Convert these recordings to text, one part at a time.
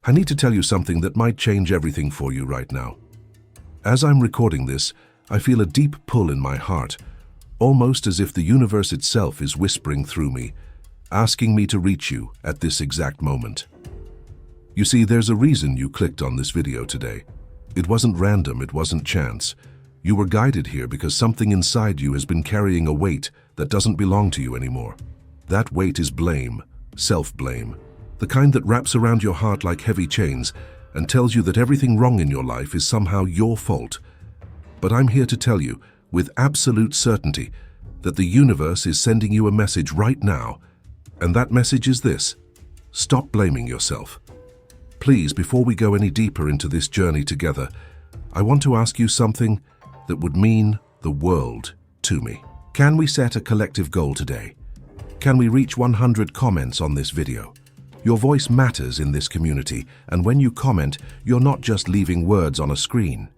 I need to tell you something that might change everything for you right now. As I'm recording this, I feel a deep pull in my heart, almost as if the universe itself is whispering through me, asking me to reach you at this exact moment. You see, there's a reason you clicked on this video today. It wasn't random, it wasn't chance. You were guided here because something inside you has been carrying a weight that doesn't belong to you anymore. That weight is blame, self-blame, the kind that wraps around your heart like heavy chains and tells you that everything wrong in your life is somehow your fault. But I'm here to tell you, with absolute certainty, that the universe is sending you a message right now, and that message is this: stop blaming yourself. Please, before we go any deeper into this journey together, I want to ask you something that would mean the world to me. Can we set a collective goal today? Can we reach 100 comments on this video? Your voice matters in this community, and when you comment, you're not just leaving words on a screen.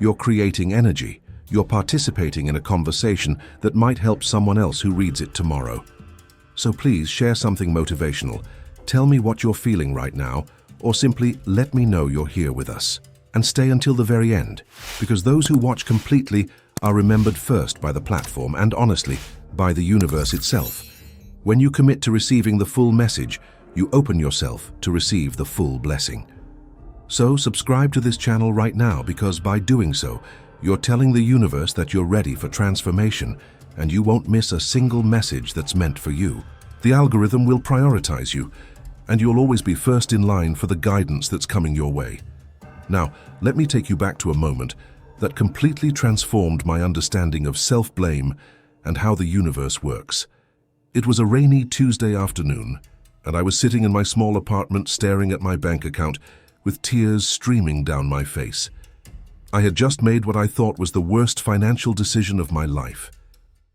You're creating energy. You're participating in a conversation that might help someone else who reads it tomorrow. So please share something motivational. Tell me what you're feeling right now, or simply let me know you're here with us. And stay until the very end, because those who watch completely are remembered first by the platform and, honestly, by the universe itself. When you commit to receiving the full message, you open yourself to receive the full blessing. So subscribe to this channel right now, because by doing so, you're telling the universe that you're ready for transformation, and you won't miss a single message that's meant for you. The algorithm will prioritize you, and you'll always be first in line for the guidance that's coming your way. Now, let me take you back to a moment that completely transformed my understanding of self-blame and how the universe works. It was a rainy Tuesday afternoon, and I was sitting in my small apartment staring at my bank account with tears streaming down my face. I had just made what I thought was the worst financial decision of my life.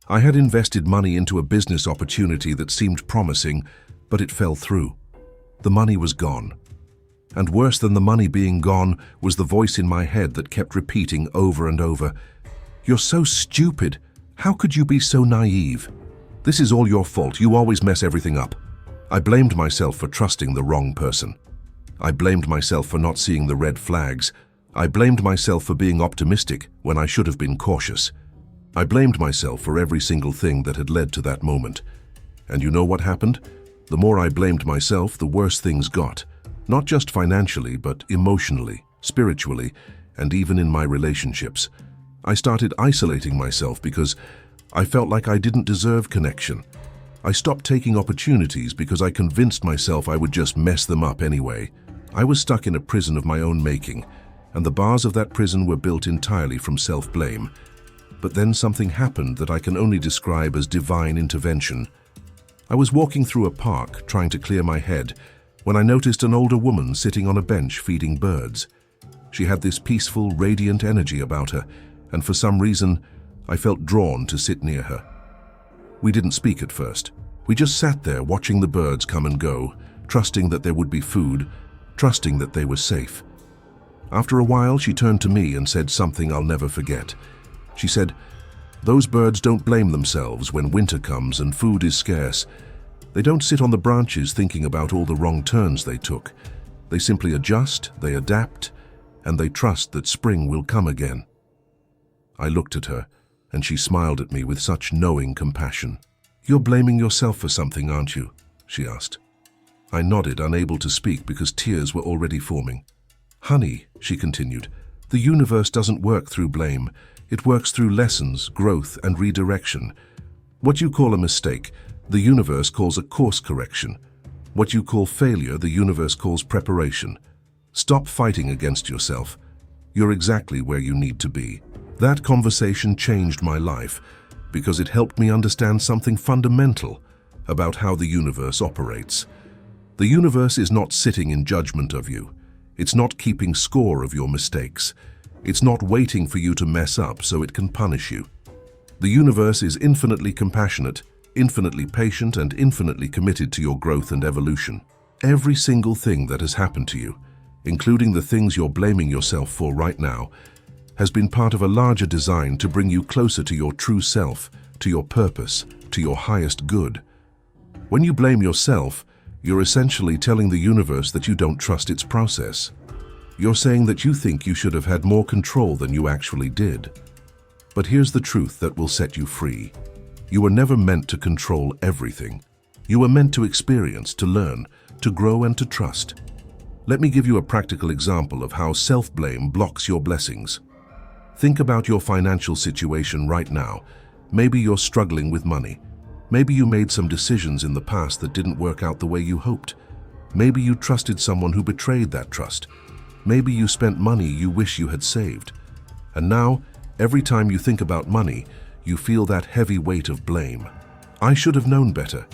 I had invested money into a business opportunity that seemed promising, but it fell through. The money was gone. And worse than the money being gone was the voice in my head that kept repeating over and over, "You're so stupid. How could you be so naive? This is all your fault. You always mess everything up." I blamed myself for trusting the wrong person. I blamed myself for not seeing the red flags. I blamed myself for being optimistic when I should have been cautious. I blamed myself for every single thing that had led to that moment. And you know what happened? The more I blamed myself, the worse things got. Not just financially, but emotionally, spiritually, and even in my relationships. I started isolating myself because I felt like I didn't deserve connection. I stopped taking opportunities because I convinced myself I would just mess them up anyway. I was stuck in a prison of my own making, and the bars of that prison were built entirely from self-blame. But then something happened that I can only describe as divine intervention. I was walking through a park trying to clear my head when I noticed an older woman sitting on a bench feeding birds. She had this peaceful, radiant energy about her, and for some reason, I felt drawn to sit near her. We didn't speak at first. We just sat there watching the birds come and go, trusting that there would be food, trusting that they were safe. After a while, she turned to me and said something I'll never forget. She said, "Those birds don't blame themselves when winter comes and food is scarce. They don't sit on the branches thinking about all the wrong turns they took. They simply adjust, they adapt, and they trust that spring will come again." I looked at her, and she smiled at me with such knowing compassion. "You're blaming yourself for something, aren't you?" she asked. I nodded, unable to speak because tears were already forming. "Honey," she continued, "the universe doesn't work through blame. It works through lessons, growth, and redirection. What you call a mistake, the universe calls a course correction. What you call failure, the universe calls preparation. Stop fighting against yourself. You're exactly where you need to be." That conversation changed my life because it helped me understand something fundamental about how the universe operates. The universe is not sitting in judgment of you. It's not keeping score of your mistakes. It's not waiting for you to mess up so it can punish you. The universe is infinitely compassionate, infinitely patient, and infinitely committed to your growth and evolution. Every single thing that has happened to you, including the things you're blaming yourself for right now, has been part of a larger design to bring you closer to your true self, to your purpose, to your highest good. When you blame yourself, You're essentially telling the universe that you don't trust its process. You're saying that you think you should have had more control than you actually did. But here's the truth that will set you free. You were never meant to control everything. You were meant to experience, to learn, to grow and to trust. Let me give you a practical example of how self-blame blocks your blessings. Think about your financial situation right now. Maybe you're struggling with money. Maybe you made some decisions in the past that didn't work out the way you hoped. Maybe you trusted someone who betrayed that trust. Maybe you spent money you wish you had saved. And now, every time you think about money, you feel that heavy weight of blame. I should have known better.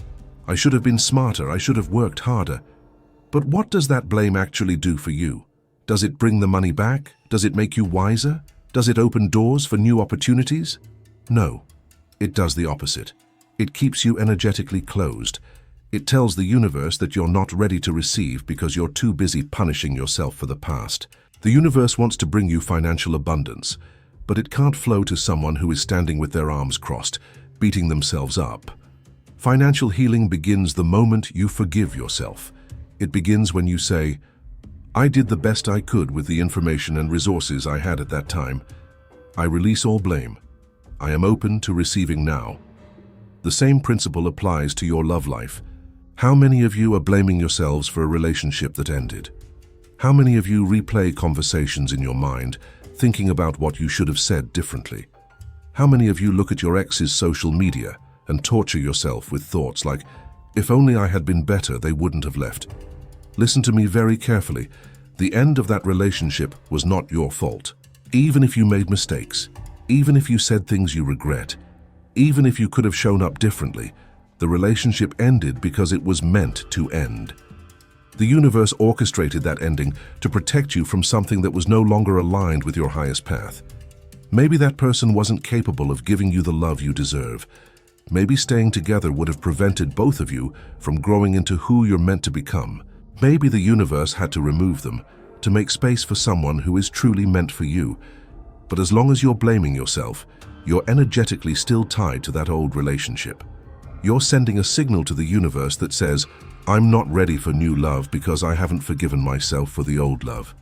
I should have been smarter. I should have worked harder. But what does that blame actually do for you? Does it bring the money back? Does it make you wiser? Does it open doors for new opportunities? No, it does the opposite. It keeps you energetically closed. It tells the universe that you're not ready to receive because you're too busy punishing yourself for the past. The universe wants to bring you financial abundance, but it can't flow to someone who is standing with their arms crossed, beating themselves up. Financial healing begins the moment you forgive yourself. It begins when you say, I did the best I could with the information and resources I had at that time. I release all blame. I am open to receiving now. The same principle applies to your love life. How many of you are blaming yourselves for a relationship that ended? How many of you replay conversations in your mind, thinking about what you should have said differently? How many of you look at your ex's social media and torture yourself with thoughts like, if only I had been better, they wouldn't have left? Listen to me very carefully. The end of that relationship was not your fault. Even if you made mistakes, even if you said things you regret, even if you could have shown up differently, the relationship ended because it was meant to end. The universe orchestrated that ending to protect you from something that was no longer aligned with your highest path. Maybe that person wasn't capable of giving you the love you deserve. Maybe staying together would have prevented both of you from growing into who you're meant to become. Maybe the universe had to remove them to make space for someone who is truly meant for you. But as long as you're blaming yourself, you're energetically still tied to that old relationship. You're sending a signal to the universe that says, I'm not ready for new love because I haven't forgiven myself for the old love.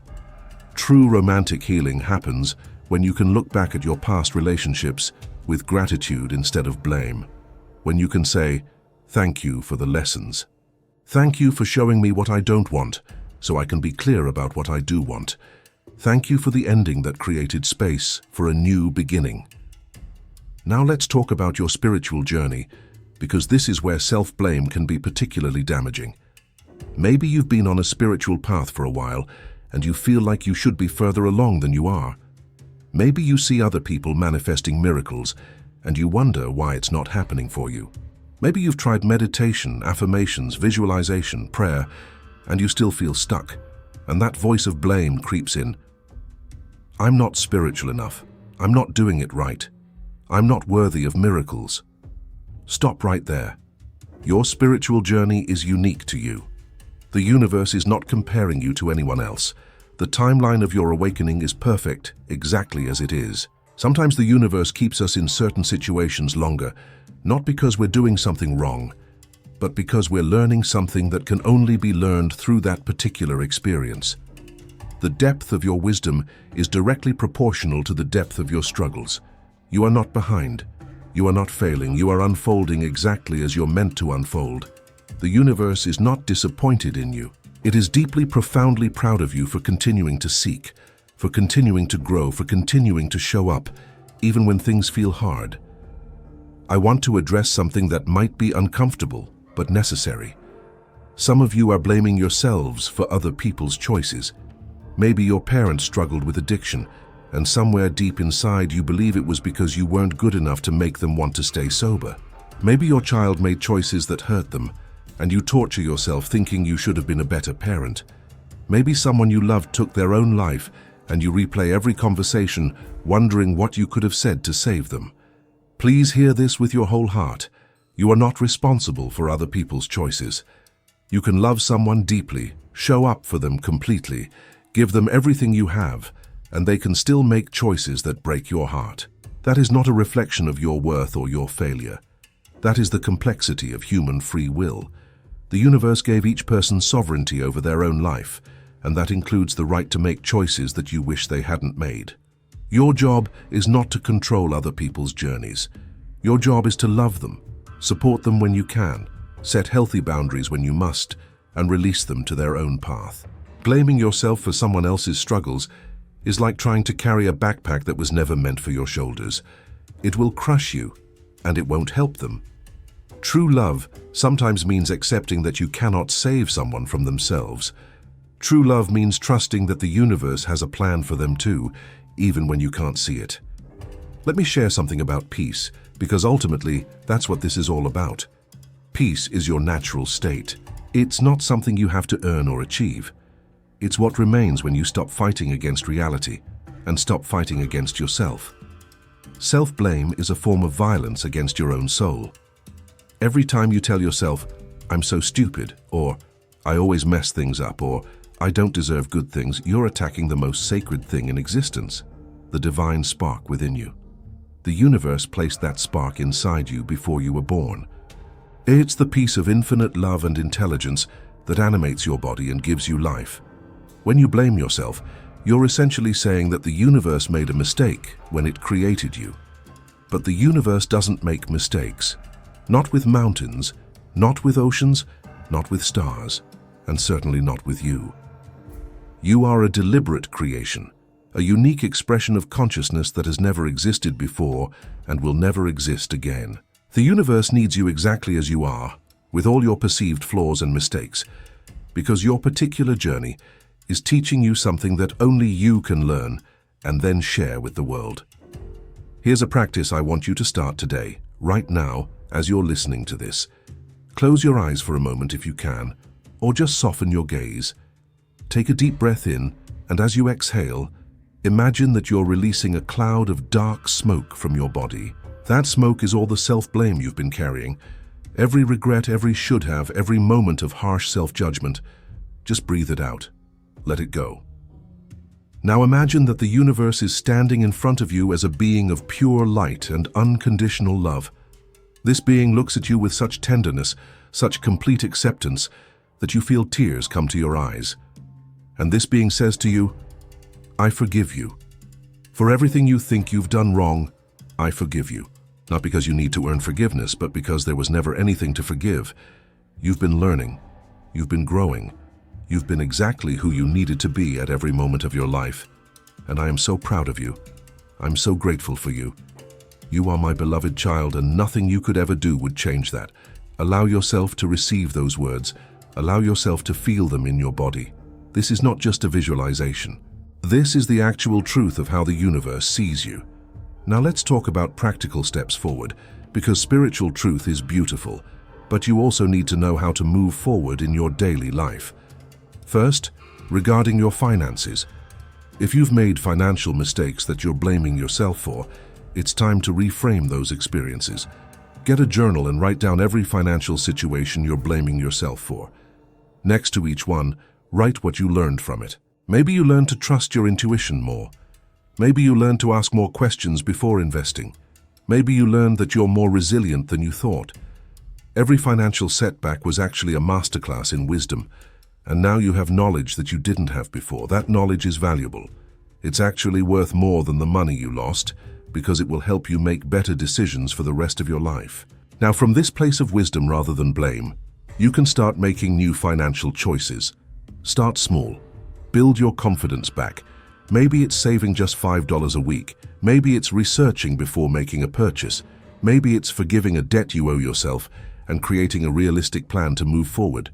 True romantic healing happens when you can look back at your past relationships with gratitude instead of blame. When you can say, thank you for the lessons. Thank you for showing me what I don't want, so I can be clear about what I do want. Thank you for the ending that created space for a new beginning. Now let's talk about your spiritual journey, because this is where self-blame can be particularly damaging. Maybe you've been on a spiritual path for a while, and you feel like you should be further along than you are. Maybe you see other people manifesting miracles, and you wonder why it's not happening for you. Maybe you've tried meditation, affirmations, visualization, prayer, and you still feel stuck, and that voice of blame creeps in. I'm not spiritual enough. I'm not doing it right. I'm not worthy of miracles. Stop right there. Your spiritual journey is unique to you. The universe is not comparing you to anyone else. The timeline of your awakening is perfect, exactly as it is. Sometimes the universe keeps us in certain situations longer, not because we're doing something wrong, but because we're learning something that can only be learned through that particular experience. The depth of your wisdom is directly proportional to the depth of your struggles. You are not behind. You are not failing. You are unfolding exactly as you're meant to unfold. The universe is not disappointed in you. It is deeply, profoundly proud of you for continuing to seek, for continuing to grow, for continuing to show up, even when things feel hard. I want to address something that might be uncomfortable, but necessary. Some of you are blaming yourselves for other people's choices. Maybe your parents struggled with addiction, and somewhere deep inside you believe it was because you weren't good enough to make them want to stay sober. Maybe your child made choices that hurt them, and you torture yourself thinking you should have been a better parent. Maybe someone you loved took their own life, and you replay every conversation wondering what you could have said to save them. Please hear this with your whole heart. You are not responsible for other people's choices. You can love someone deeply, show up for them completely, give them everything you have, and they can still make choices that break your heart. That is not a reflection of your worth or your failure. That is the complexity of human free will. The universe gave each person sovereignty over their own life, and that includes the right to make choices that you wish they hadn't made. Your job is not to control other people's journeys. Your job is to love them, support them when you can, set healthy boundaries when you must, and release them to their own path. Blaming yourself for someone else's struggles is like trying to carry a backpack that was never meant for your shoulders. It will crush you, and it won't help them. True love sometimes means accepting that you cannot save someone from themselves. True love means trusting that the universe has a plan for them too, even when you can't see it. Let me share something about peace, because ultimately, that's what this is all about. Peace is your natural state. It's not something you have to earn or achieve. It's what remains when you stop fighting against reality and stop fighting against yourself. Self-blame is a form of violence against your own soul. Every time you tell yourself, "I'm so stupid," or "I always mess things up," or "I don't deserve good things," you're attacking the most sacred thing in existence, the divine spark within you. The universe placed that spark inside you before you were born. It's the piece of infinite love and intelligence that animates your body and gives you life. When you blame yourself, you're essentially saying that the universe made a mistake when it created you. But the universe doesn't make mistakes. Not with mountains, not with oceans, not with stars, and certainly not with you. You are a deliberate creation, a unique expression of consciousness that has never existed before and will never exist again. The universe needs you exactly as you are, with all your perceived flaws and mistakes, because your particular journey is teaching you something that only you can learn and then share with the world. Here's a practice I want you to start today, right now, as you're listening to this. Close your eyes for a moment if you can, or just soften your gaze. Take a deep breath in, and as you exhale, imagine that you're releasing a cloud of dark smoke from your body. That smoke is all the self-blame you've been carrying. Every regret, every should have, every moment of harsh self-judgment. Just breathe it out. Let it go. Now imagine that the universe is standing in front of you as a being of pure light and unconditional love. This being looks at you with such tenderness, such complete acceptance, that you feel tears come to your eyes. And this being says to you, "I forgive you. For everything you think you've done wrong, I forgive you." Not because you need to earn forgiveness, but because there was never anything to forgive. You've been learning. You've been growing. You've been exactly who you needed to be at every moment of your life. And I am so proud of you. I'm so grateful for you. You are my beloved child, and nothing you could ever do would change that. Allow yourself to receive those words. Allow yourself to feel them in your body. This is not just a visualization. This is the actual truth of how the universe sees you. Now let's talk about practical steps forward, because spiritual truth is beautiful, but you also need to know how to move forward in your daily life. First, regarding your finances. If you've made financial mistakes that you're blaming yourself for, it's time to reframe those experiences. Get a journal and write down every financial situation you're blaming yourself for. Next to each one, write what you learned from it. Maybe you learned to trust your intuition more. Maybe you learned to ask more questions before investing. Maybe you learned that you're more resilient than you thought. Every financial setback was actually a masterclass in wisdom, and now you have knowledge that you didn't have before. That knowledge is valuable. It's actually worth more than the money you lost, because it will help you make better decisions for the rest of your life. Now, from this place of wisdom rather than blame, you can start making new financial choices. Start small. Build your confidence back. Maybe it's saving just $5 a week. Maybe it's researching before making a purchase. Maybe it's forgiving a debt you owe yourself and creating a realistic plan to move forward.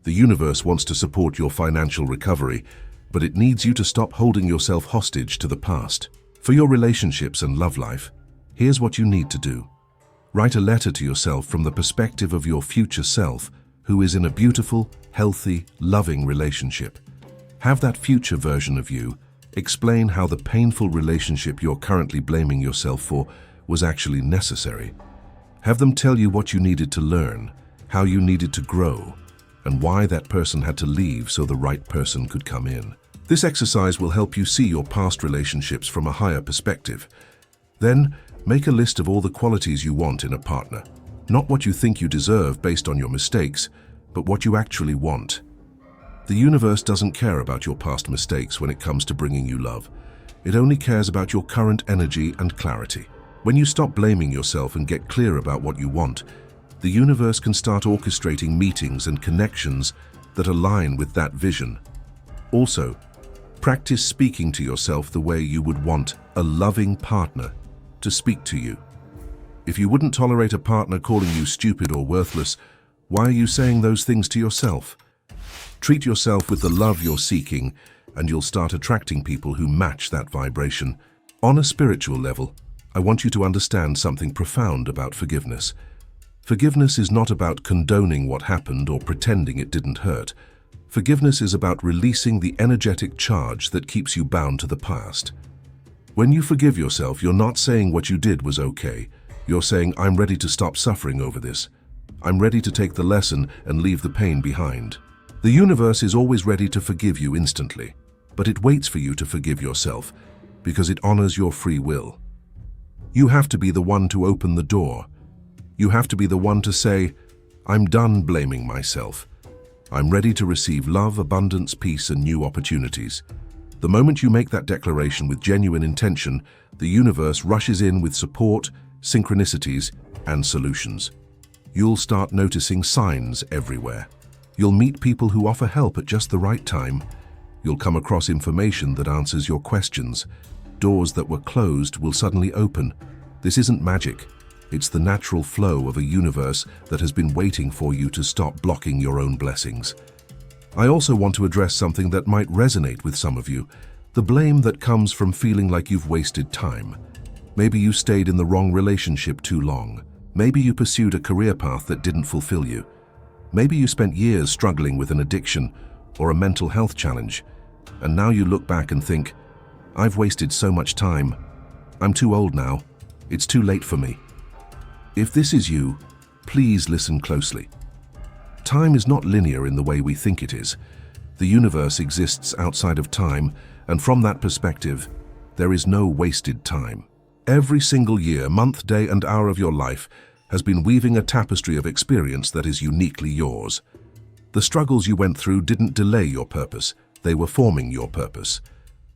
The universe wants to support your financial recovery, but it needs you to stop holding yourself hostage to the past. For your relationships and love life, here's what you need to do. Write a letter to yourself from the perspective of your future self, who is in a beautiful, healthy, loving relationship. Have that future version of you explain how the painful relationship you're currently blaming yourself for was actually necessary. Have them tell you what you needed to learn, how you needed to grow, and why that person had to leave so the right person could come in. This exercise will help you see your past relationships from a higher perspective. Then, make a list of all the qualities you want in a partner. Not what you think you deserve based on your mistakes, but what you actually want. The universe doesn't care about your past mistakes when it comes to bringing you love. It only cares about your current energy and clarity. When you stop blaming yourself and get clear about what you want, the universe can start orchestrating meetings and connections that align with that vision. Also, practice speaking to yourself the way you would want a loving partner to speak to you. If you wouldn't tolerate a partner calling you stupid or worthless, why are you saying those things to yourself? Treat yourself with the love you're seeking, and you'll start attracting people who match that vibration. On a spiritual level, I want you to understand something profound about forgiveness. Forgiveness is not about condoning what happened or pretending it didn't hurt. Forgiveness is about releasing the energetic charge that keeps you bound to the past. When you forgive yourself, you're not saying what you did was okay. You're saying, I'm ready to stop suffering over this. I'm ready to take the lesson and leave the pain behind. The universe is always ready to forgive you instantly, but it waits for you to forgive yourself because it honors your free will. You have to be the one to open the door. You have to be the one to say, I'm done blaming myself. I'm ready to receive love, abundance, peace, and new opportunities. The moment you make that declaration with genuine intention, the universe rushes in with support, synchronicities, and solutions. You'll start noticing signs everywhere. You'll meet people who offer help at just the right time. You'll come across information that answers your questions. Doors that were closed will suddenly open. This isn't magic. It's the natural flow of a universe that has been waiting for you to stop blocking your own blessings. I also want to address something that might resonate with some of you, the blame that comes from feeling like you've wasted time. Maybe you stayed in the wrong relationship too long. Maybe you pursued a career path that didn't fulfill you. Maybe you spent years struggling with an addiction or a mental health challenge, and now you look back and think, I've wasted so much time. I'm too old now. It's too late for me. If this is you, please listen closely. Time is not linear in the way we think it is. The universe exists outside of time, and from that perspective, there is no wasted time. Every single year, month, day, and hour of your life has been weaving a tapestry of experience that is uniquely yours. The struggles you went through didn't delay your purpose, they were forming your purpose.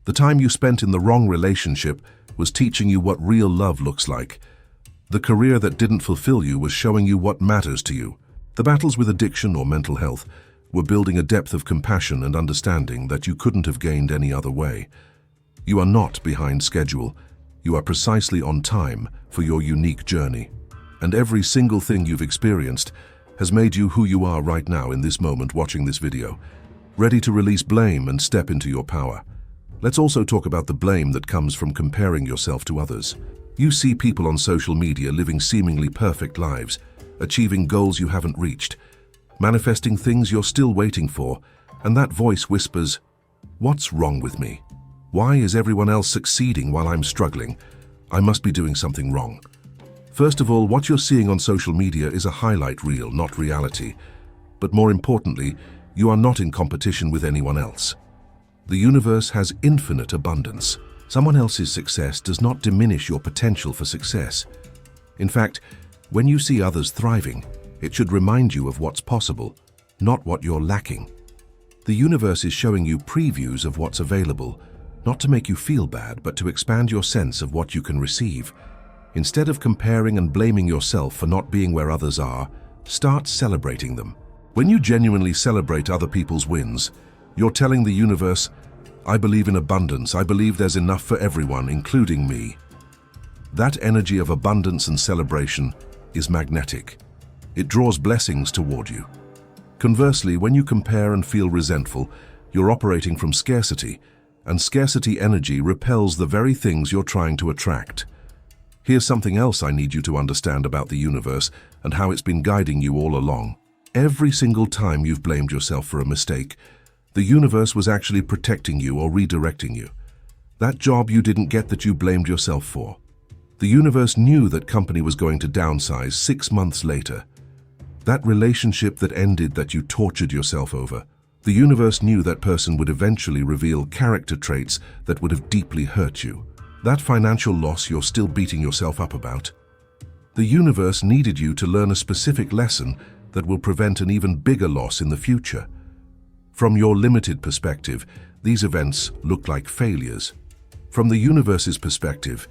The time you spent in the wrong relationship was teaching you what real love looks like. The career that didn't fulfill you was showing you what matters to you. The battles with addiction or mental health were building a depth of compassion and understanding that you couldn't have gained any other way. You are not behind schedule. You are precisely on time for your unique journey. And every single thing you've experienced has made you who you are right now in this moment watching this video, ready to release blame and step into your power. Let's also talk about the blame that comes from comparing yourself to others. You see people on social media living seemingly perfect lives, achieving goals you haven't reached, manifesting things you're still waiting for, and that voice whispers, "What's wrong with me? Why is everyone else succeeding while I'm struggling? I must be doing something wrong." First of all, what you're seeing on social media is a highlight reel, not reality. But more importantly, you are not in competition with anyone else. The universe has infinite abundance. Someone else's success does not diminish your potential for success. In fact, when you see others thriving, it should remind you of what's possible, not what you're lacking. The universe is showing you previews of what's available, not to make you feel bad, but to expand your sense of what you can receive. Instead of comparing and blaming yourself for not being where others are, start celebrating them. When you genuinely celebrate other people's wins, you're telling the universe, I believe in abundance, I believe there's enough for everyone, including me. That energy of abundance and celebration is magnetic. It draws blessings toward you. Conversely, when you compare and feel resentful, you're operating from scarcity, and scarcity energy repels the very things you're trying to attract. Here's something else I need you to understand about the universe and how it's been guiding you all along. Every single time you've blamed yourself for a mistake, the universe was actually protecting you or redirecting you. That job you didn't get that you blamed yourself for. The universe knew that company was going to downsize 6 months later. That relationship that ended that you tortured yourself over. The universe knew that person would eventually reveal character traits that would have deeply hurt you. That financial loss you're still beating yourself up about. The universe needed you to learn a specific lesson that will prevent an even bigger loss in the future. From your limited perspective, these events look like failures. From the universe's perspective,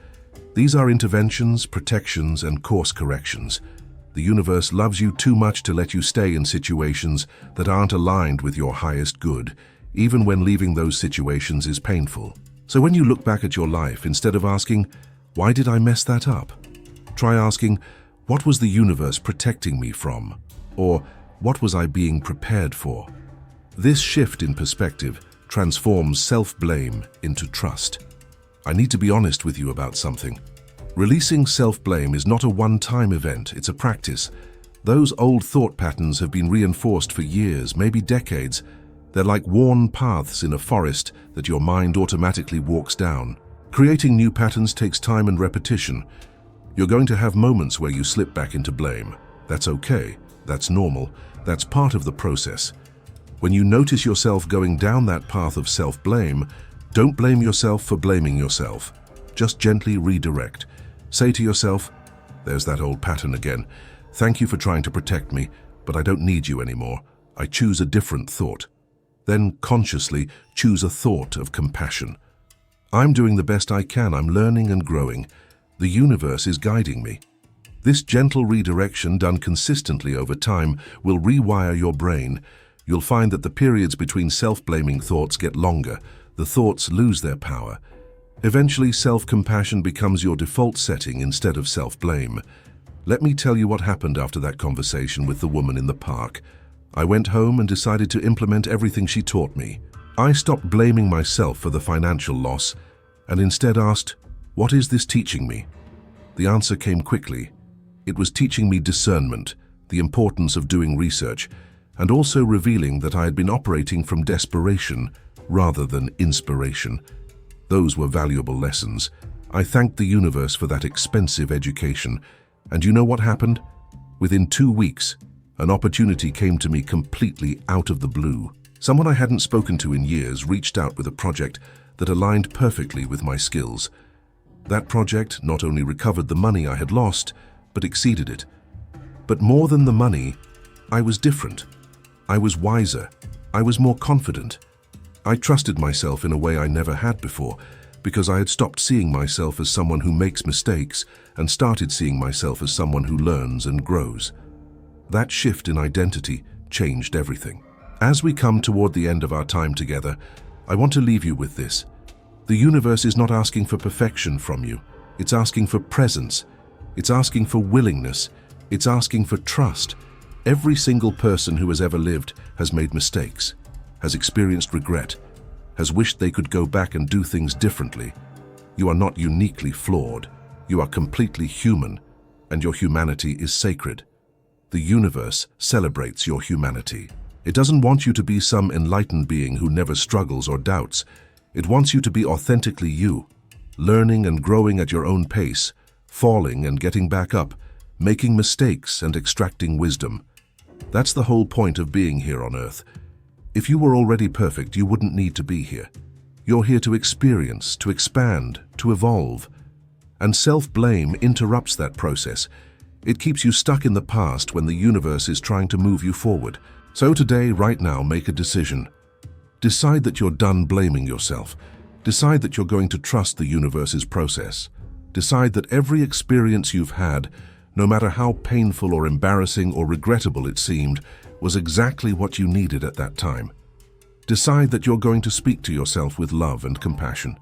these are interventions, protections, and course corrections. The universe loves you too much to let you stay in situations that aren't aligned with your highest good, even when leaving those situations is painful. So when you look back at your life, instead of asking, "Why did I mess that up?" try asking, "What was the universe protecting me from?" Or, "What was I being prepared for?" This shift in perspective transforms self-blame into trust. I need to be honest with you about something. Releasing self-blame is not a one-time event, it's a practice. Those old thought patterns have been reinforced for years, maybe decades. They're like worn paths in a forest that your mind automatically walks down. Creating new patterns takes time and repetition. You're going to have moments where you slip back into blame. That's okay, that's normal, that's part of the process. When you notice yourself going down that path of self-blame, don't blame yourself for blaming yourself. Just gently redirect. Say to yourself, "There's that old pattern again. Thank you for trying to protect me, but I don't need you anymore. I choose a different thought." Then consciously choose a thought of compassion. "I'm doing the best I can. I'm learning and growing. The universe is guiding me." This gentle redirection done consistently over time will rewire your brain. You'll find that the periods between self-blaming thoughts get longer. The thoughts lose their power. Eventually, self-compassion becomes your default setting instead of self-blame. Let me tell you what happened after that conversation with the woman in the park. I went home and decided to implement everything she taught me. I stopped blaming myself for the financial loss and instead asked, "What is this teaching me?" The answer came quickly. It was teaching me discernment, the importance of doing research, and also revealing that I had been operating from desperation rather than inspiration. Those were valuable lessons. I thanked the universe for that expensive education. And you know what happened? Within 2 weeks, an opportunity came to me completely out of the blue. Someone I hadn't spoken to in years reached out with a project that aligned perfectly with my skills. That project not only recovered the money I had lost, but exceeded it. But more than the money, I was different. I was wiser. I was more confident. I trusted myself in a way I never had before, because I had stopped seeing myself as someone who makes mistakes and started seeing myself as someone who learns and grows. That shift in identity changed everything. As we come toward the end of our time together, I want to leave you with this. The universe is not asking for perfection from you. It's asking for presence. It's asking for willingness. It's asking for trust. Every single person who has ever lived has made mistakes, has experienced regret, has wished they could go back and do things differently. You are not uniquely flawed. You are completely human, and your humanity is sacred. The universe celebrates your humanity. It doesn't want you to be some enlightened being who never struggles or doubts. It wants you to be authentically you, learning and growing at your own pace, falling and getting back up, making mistakes and extracting wisdom. That's the whole point of being here on Earth. If you were already perfect, you wouldn't need to be here. You're here to experience, to expand, to evolve. And self-blame interrupts that process. It keeps you stuck in the past when the universe is trying to move you forward. So today, right now, make a decision. Decide that you're done blaming yourself. Decide that you're going to trust the universe's process. Decide that every experience you've had, no matter how painful or embarrassing or regrettable it seemed, was exactly what you needed at that time. Decide that you're going to speak to yourself with love and compassion.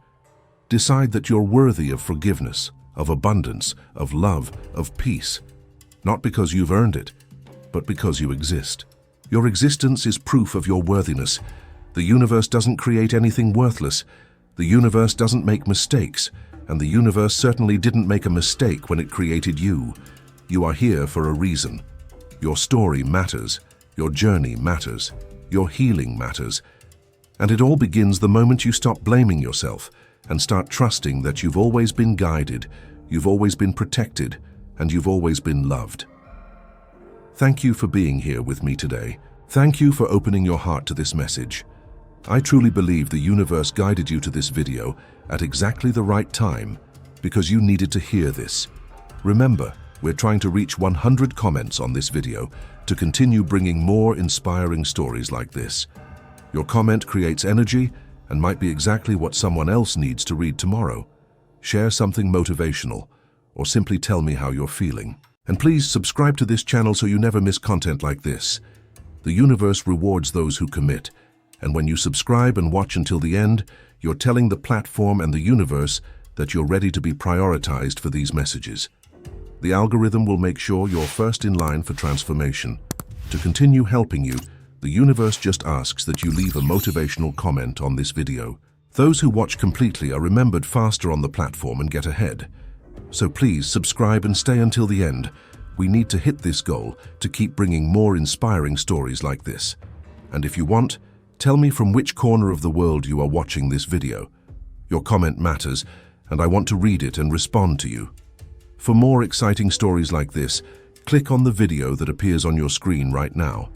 Decide that you're worthy of forgiveness, of abundance, of love, of peace. Not because you've earned it, but because you exist. Your existence is proof of your worthiness. The universe doesn't create anything worthless. The universe doesn't make mistakes, and the universe certainly didn't make a mistake when it created you. You are here for a reason. Your story matters. Your journey matters. Your healing matters. And it all begins the moment you stop blaming yourself and start trusting that you've always been guided, you've always been protected, and you've always been loved. Thank you for being here with me today. Thank you for opening your heart to this message. I truly believe the universe guided you to this video at exactly the right time because you needed to hear this. Remember, we're trying to reach 100 comments on this video to continue bringing more inspiring stories like this. Your comment creates energy and might be exactly what someone else needs to read tomorrow. Share something motivational, or simply tell me how you're feeling. And please subscribe to this channel so you never miss content like this. The universe rewards those who commit, and when you subscribe and watch until the end, you're telling the platform and the universe that you're ready to be prioritized for these messages. The algorithm will make sure you're first in line for transformation. To continue helping you, the universe just asks that you leave a motivational comment on this video. Those who watch completely are remembered faster on the platform and get ahead. So please subscribe and stay until the end. We need to hit this goal to keep bringing more inspiring stories like this. And if you want, tell me from which corner of the world you are watching this video. Your comment matters, and I want to read it and respond to you. For more exciting stories like this, click on the video that appears on your screen right now.